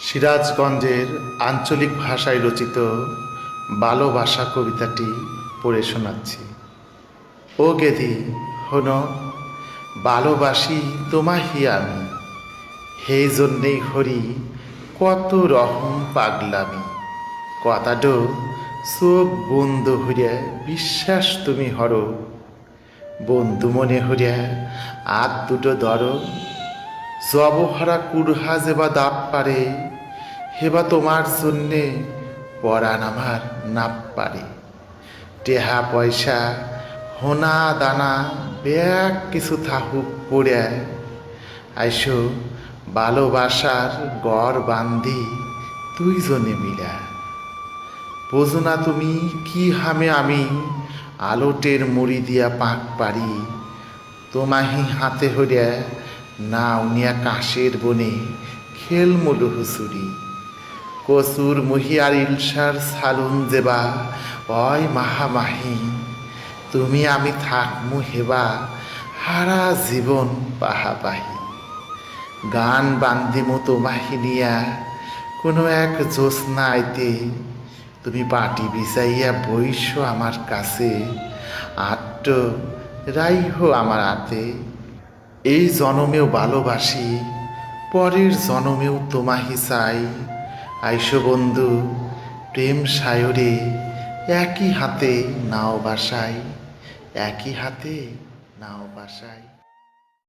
সিরাজগঞ্জের আঞ্চলিক ভাষায় রচিত ভালোবাসা কবিতাটি পড়ে শোনাচ্ছি। ও গেদি হনো, ভালোবাসি তোমাহি আমি, সেই জন্যেই হরি কত রকম পাগলামি। কথাটো চোখ বন্ধ হইয়া বিশ্বাস তুমি হরো, বন্ধু মনে হইয়া আর দুটো ধরো। জবহারা কুরহা যেবা দাপ পারে, হেবা তোমার জন্যে পরাণ আমার নাপ পারে। টেহা পয়সা হোনা দানা ব্যাগ কিছু থাকুক পড়ে, আইসো ভালোবাসার গড় বান্ধি দুইজনে মিলা। বোঝো না তুমি কি হামে আমি আলোটের মুড়ি দিয়া পাক পারি, তোমাহি হাতে হইয়া না উনিয়া কাশের বনে খেলমুলু হুসুরি। কচুর মহিয়ার ইলসার সালুন যেবা অয় মাহামাহি, তুমি আমি থাকমু হেবা হারা জীবন পাহাপাহি। গান বান্দিমু তোমাহি নিয়া কোনো এক জ্যোৎস্না আইতে, তুমি পাটি বিছাইয়া বইস আমার কাছে, আট্ট রাইহ আমার হাতে। এই জনমেও ভালোবাসি, পরের জনমেও তোমাহি চাই। আইসো বন্ধু প্রেম সায়রে, একই হাতে নাও বাসাই, একই হাতে নাও বাসাই।